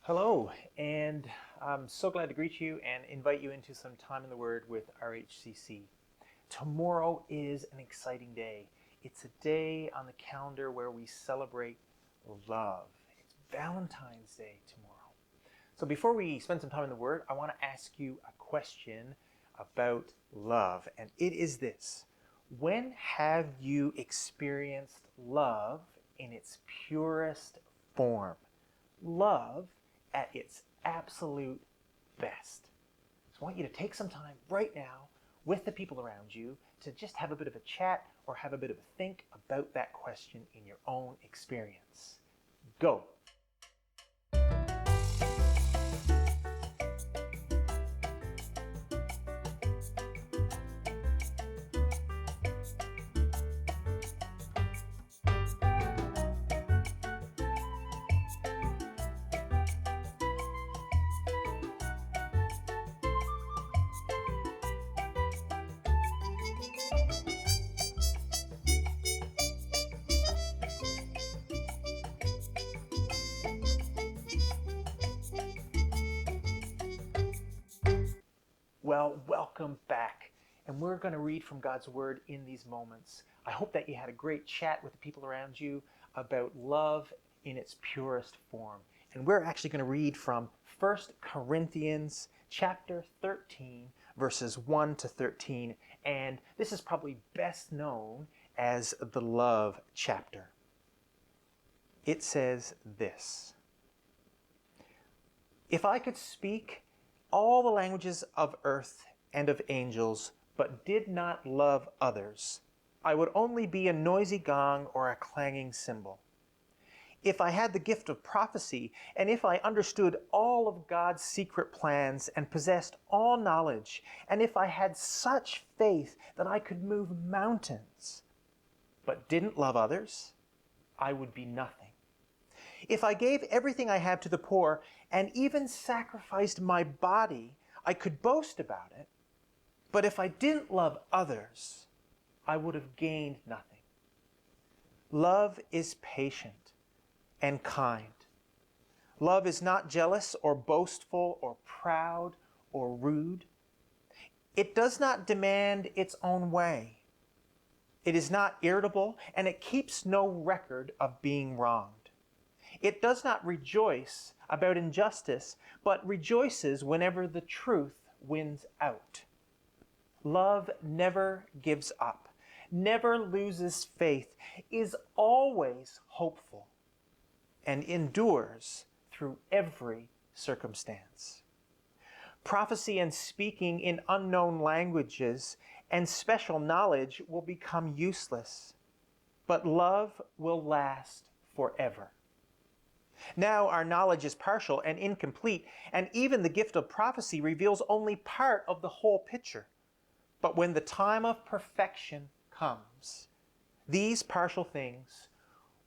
Hello, and I'm so glad to greet you and invite you into some time in the Word with RHCC. Tomorrow is an exciting day. It's a day on the calendar where we celebrate love. It's Valentine's Day tomorrow. So before we spend some time in the Word, I want to ask you a question about love, and it is this. When have you experienced love in its purest form? Love at its absolute best. So I want you to take some time right now with the people around you to just have a bit of a chat or have a bit of a think about that question in your own experience. Go. Well, welcome back. And we're going to read from God's Word in these moments. I hope that you had a great chat with the people around you about love in its purest form. And we're actually going to read from 1 Corinthians chapter 13, verses 1 to 13. And this is probably best known as the love chapter. It says this: If I could speak all the languages of earth and of angels, but did not love others, I would only be a noisy gong or a clanging cymbal. If I had the gift of prophecy, and if I understood all of God's secret plans and possessed all knowledge, and if I had such faith that I could move mountains, but didn't love others, I would be nothing. If I gave everything I have to the poor and even sacrificed my body, I could boast about it. But if I didn't love others, I would have gained nothing. Love is patient and kind. Love is not jealous or boastful or proud or rude. It does not demand its own way. It is not irritable, and it keeps no record of being wronged. It does not rejoice about injustice, but rejoices whenever the truth wins out. Love never gives up, never loses faith, is always hopeful, and endures through every circumstance. Prophecy and speaking in unknown languages and special knowledge will become useless, but love will last forever. Now our knowledge is partial and incomplete, and even the gift of prophecy reveals only part of the whole picture. But when the time of perfection comes, these partial things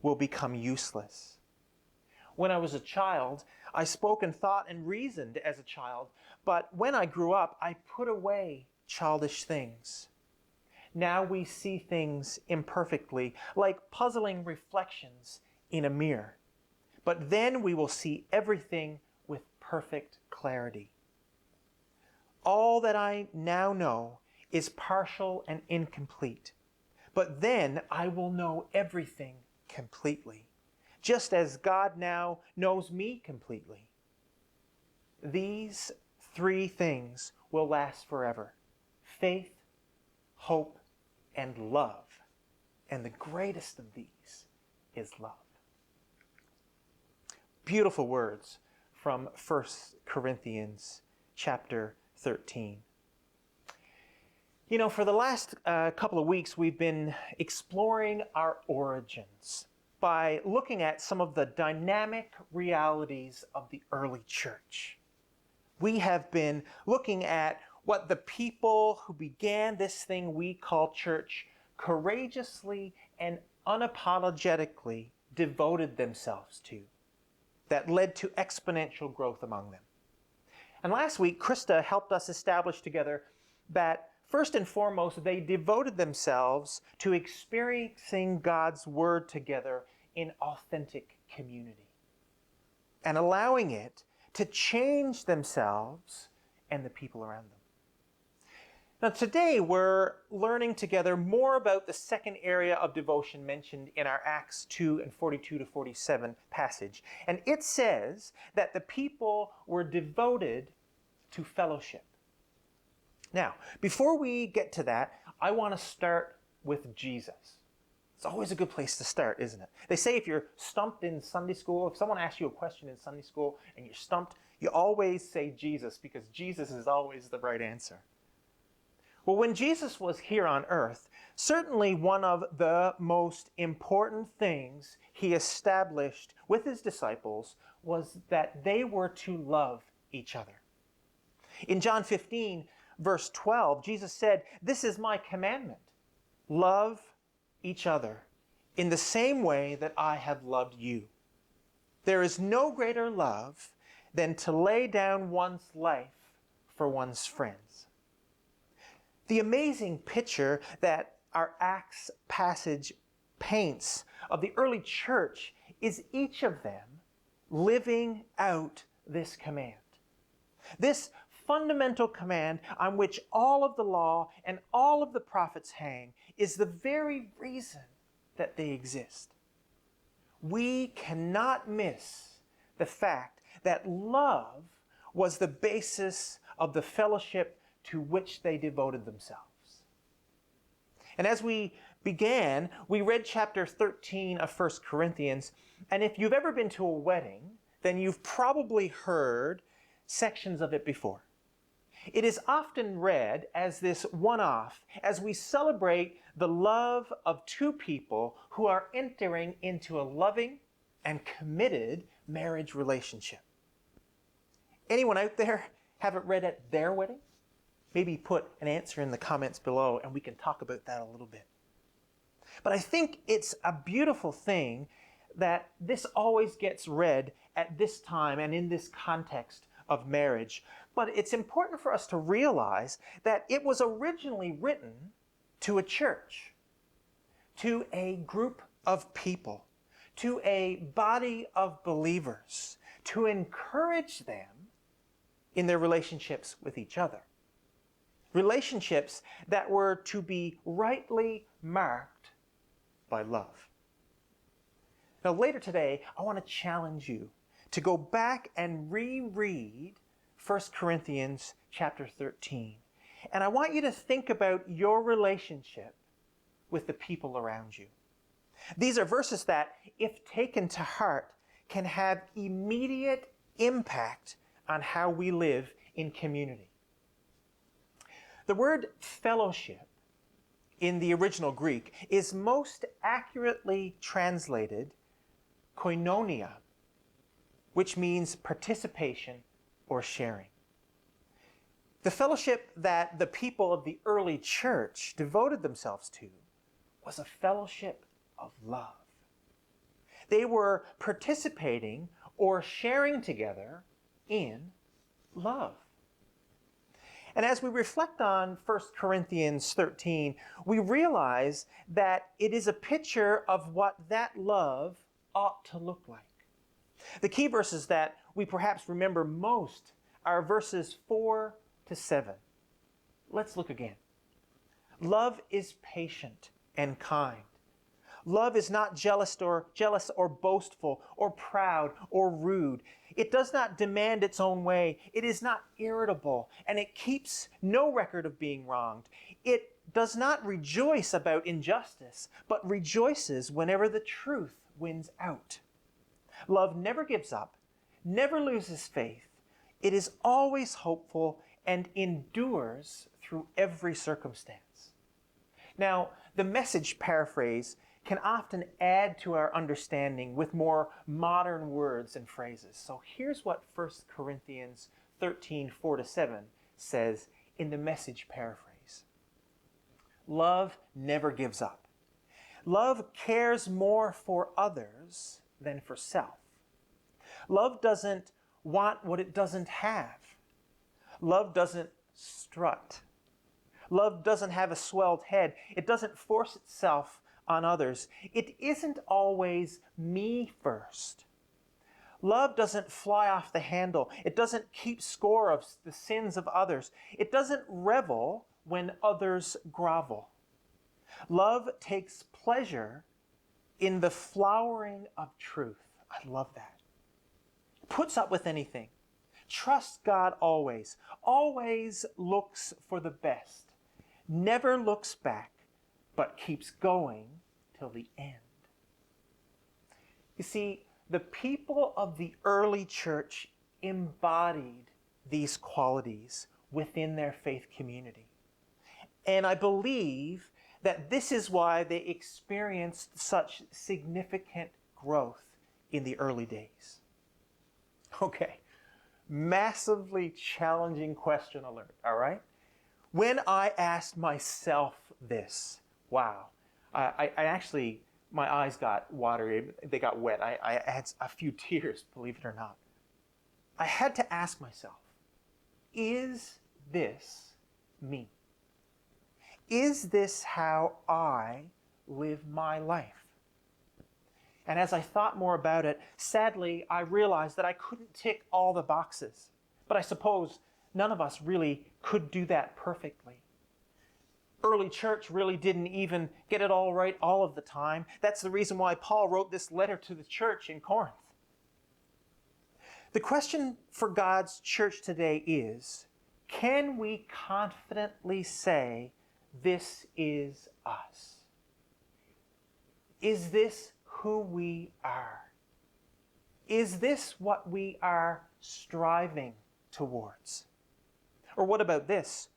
will become useless. When I was a child, I spoke and thought and reasoned as a child, but when I grew up, I put away childish things. Now we see things imperfectly, like puzzling reflections in a mirror. But then we will see everything with perfect clarity. All that I now know is partial and incomplete. But then I will know everything completely, just as God now knows me completely. These three things will last forever: faith, hope, and love. And the greatest of these is love. Beautiful words from 1 Corinthians chapter 13. You know, for the last couple of weeks, we've been exploring our origins by looking at some of the dynamic realities of the early church. We have been looking at what the people who began this thing we call church courageously and unapologetically devoted themselves to, that led to exponential growth among them. And last week, Krista helped us establish together that first and foremost, they devoted themselves to experiencing God's Word together in authentic community and allowing it to change themselves and the people around them. Now today we're learning together more about the second area of devotion mentioned in our Acts 2 and 42 to 47 passage. And it says that the people were devoted to fellowship. Now, before we get to that, I want to start with Jesus. It's always a good place to start, isn't it? They say if you're stumped in Sunday school, if someone asks you a question in Sunday school and you're stumped, you always say Jesus, because Jesus is always the right answer. Well, when Jesus was here on earth, certainly one of the most important things he established with his disciples was that they were to love each other. In John 15, verse 12, Jesus said, "This is my commandment. Love each other in the same way that I have loved you. There is no greater love than to lay down one's life for one's friends." The amazing picture that our Acts passage paints of the early church is each of them living out this command. This fundamental command on which all of the law and all of the prophets hang is the very reason that they exist. We cannot miss the fact that love was the basis of the fellowship to which they devoted themselves. And as we began, we read chapter 13 of 1 Corinthians, and if you've ever been to a wedding, then you've probably heard sections of it before. It is often read as this one-off as we celebrate the love of two people who are entering into a loving and committed marriage relationship. Anyone out there have it read at their wedding? Maybe put an answer in the comments below and we can talk about that a little bit. But I think it's a beautiful thing that this always gets read at this time and in this context of marriage. But it's important for us to realize that it was originally written to a church, to a group of people, to a body of believers, to encourage them in their relationships with each other. Relationships that were to be rightly marked by love. Now later today, I want to challenge you to go back and reread 1 Corinthians chapter 13. And I want you to think about your relationship with the people around you. These are verses that, if taken to heart, can have immediate impact on how we live in community. The word fellowship in the original Greek is most accurately translated koinonia, which means participation or sharing. The fellowship that the people of the early church devoted themselves to was a fellowship of love. They were participating or sharing together in love. And as we reflect on 1 Corinthians 13, we realize that it is a picture of what that love ought to look like. The key verses that we perhaps remember most are verses 4 to 7. Let's look again. Love is patient and kind. Love is not jealous or boastful or proud or rude. It does not demand its own way. It is not irritable, and it keeps no record of being wronged. It does not rejoice about injustice, but rejoices whenever the truth wins out. Love never gives up, never loses faith. It is always hopeful and endures through every circumstance. Now, the Message paraphrase can often add to our understanding with more modern words and phrases. So here's what 1 Corinthians 13, 4 to 7 says in the Message paraphrase. Love never gives up. Love cares more for others than for self. Love doesn't want what it doesn't have. Love doesn't strut. Love doesn't have a swelled head. It doesn't force itself on others. It isn't always me first. Love doesn't fly off the handle. It doesn't keep score of the sins of others. It doesn't revel when others grovel. Love takes pleasure in the flowering of truth. I love that. Puts up with anything. Trusts God always. Always looks for the best. Never looks back, but keeps going till the end. You see, the people of the early church embodied these qualities within their faith community. And I believe that this is why they experienced such significant growth in the early days. Okay, massively challenging question alert, all right? When I asked myself this, wow, I actually, my eyes got watery, they got wet. I had a few tears, believe it or not. I had to ask myself, is this me? Is this how I live my life? And as I thought more about it, sadly, I realized that I couldn't tick all the boxes. But I suppose none of us really could do that perfectly. Early church really didn't even get it all right all of the time. That's the reason why Paul wrote this letter to the church in Corinth. The question for God's church today is, can we confidently say, this is us? Is this who we are? Is this what we are striving towards? Or what about this?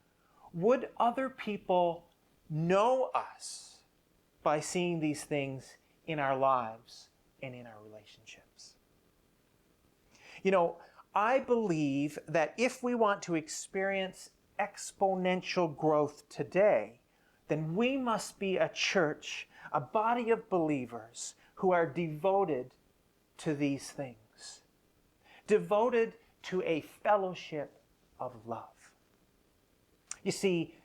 Would other people know us by seeing these things in our lives and in our relationships? You know, I believe that if we want to experience exponential growth today, then we must be a church, a body of believers who are devoted to these things, devoted to a fellowship of love. You see,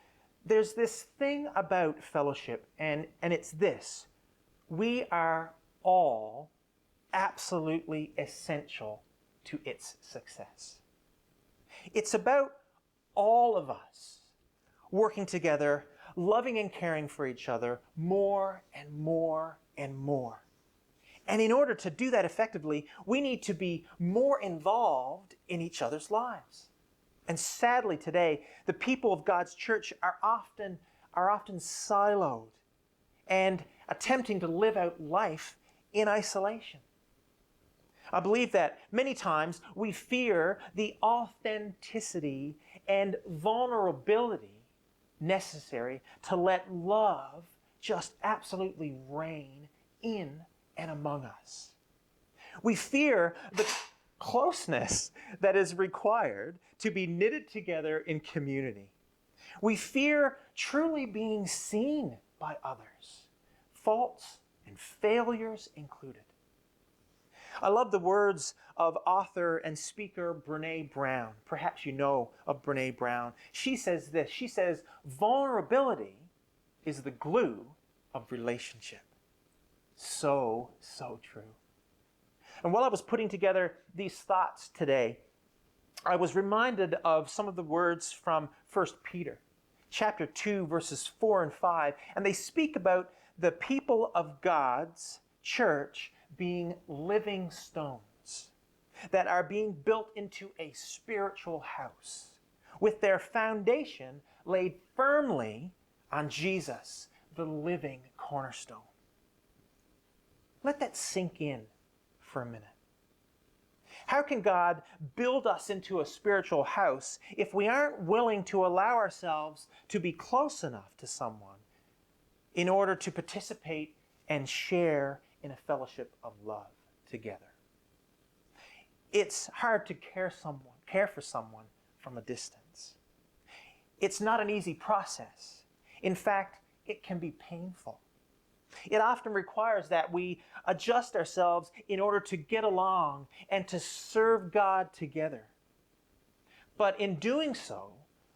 there's this thing about fellowship, and it's this. We are all absolutely essential to its success. It's about all of us working together, loving and caring for each other more and more and more. And in order to do that effectively, we need to be more involved in each other's lives. And sadly today, the people of God's church are often siloed and attempting to live out life in isolation. I believe that many times we fear the authenticity and vulnerability necessary to let love just absolutely reign in and among us. We fear the closeness that is required to be knitted together in community. We fear truly being seen by others, faults and failures included. I love the words of author and speaker Brené Brown. Perhaps you know of Brené Brown. She says this. She says, vulnerability is the glue of relationship. So true. And while I was putting together these thoughts today, I was reminded of some of the words from 1 Peter, chapter 2, verses 4 and 5. And they speak about the people of God's church being living stones that are being built into a spiritual house with their foundation laid firmly on Jesus, the living cornerstone. Let that sink in for a minute. How can God build us into a spiritual house if we aren't willing to allow ourselves to be close enough to someone in order to participate and share in a fellowship of love together? It's hard to care for someone from a distance. It's not an easy process. In fact, it can be painful. It often requires that we adjust ourselves in order to get along and to serve God together. But in doing so,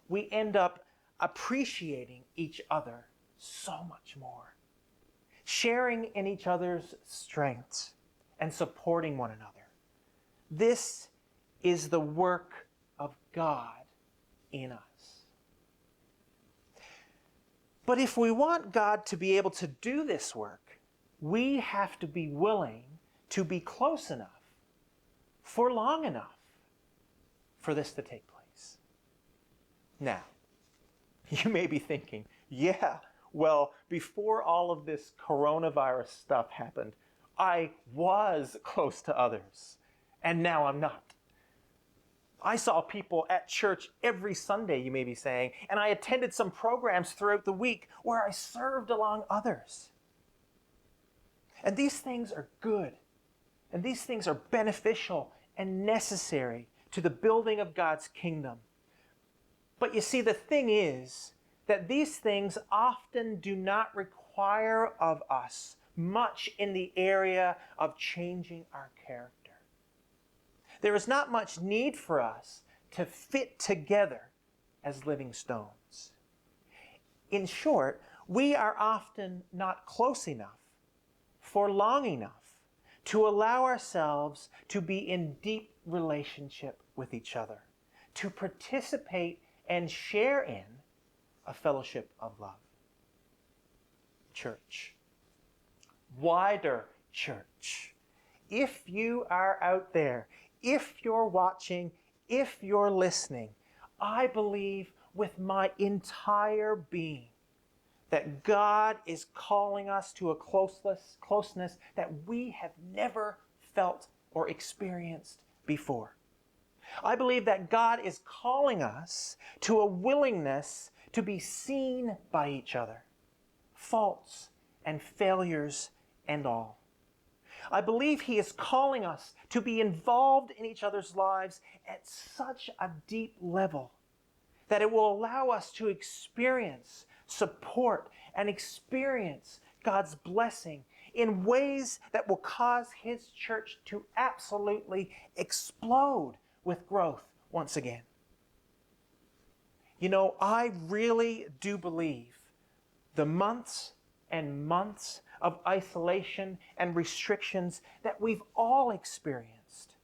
we end up appreciating each other so much more, sharing in each other's strengths and supporting one another. This is the work of God in us. But if we want God to be able to do this work, we have to be willing to be close enough for long enough for this to take place. Now, you may be thinking, yeah, well, before all of this coronavirus stuff happened, I was close to others, and now I'm not. I saw people at church every Sunday, you may be saying, and I attended some programs throughout the week where I served along others. And these things are good, and these things are beneficial and necessary to the building of God's kingdom. But you see, the thing is that these things often do not require of us much in the area of changing our character. There is not much need for us to fit together as living stones. In short, we are often not close enough for long enough to allow ourselves to be in deep relationship with each other, to participate and share in a fellowship of love. Church. Wider church. If you are out there, if you're watching, if you're listening, I believe with my entire being that God is calling us to a closeness that we have never felt or experienced before. I believe that God is calling us to a willingness to be seen by each other, faults and failures and all. I believe He is calling us to be involved in each other's lives at such a deep level that it will allow us to experience support and experience God's blessing in ways that will cause His church to absolutely explode with growth once again. You know, I really do believe the months and months of isolation and restrictions that we've all experienced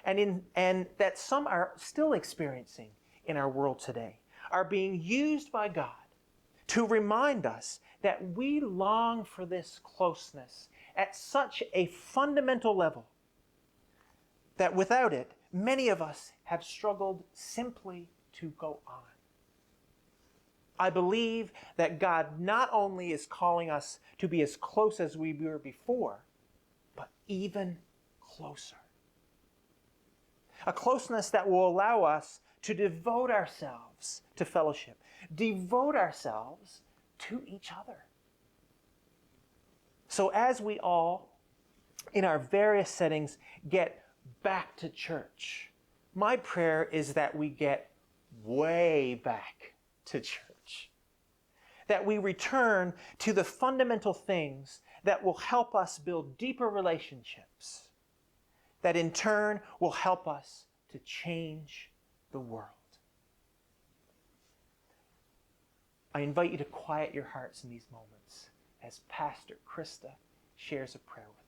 and that some are still experiencing in our world today are being used by God to remind us that we long for this closeness at such a fundamental level that without it, many of us have struggled simply to go on. I believe that God not only is calling us to be as close as we were before, but even closer. A closeness that will allow us to devote ourselves to fellowship, devote ourselves to each other. So as we all, in our various settings, get back to church, my prayer is that we get way back to church. That we return to the fundamental things that will help us build deeper relationships, that in turn will help us to change the world. I invite you to quiet your hearts in these moments as Pastor Krista shares a prayer with us.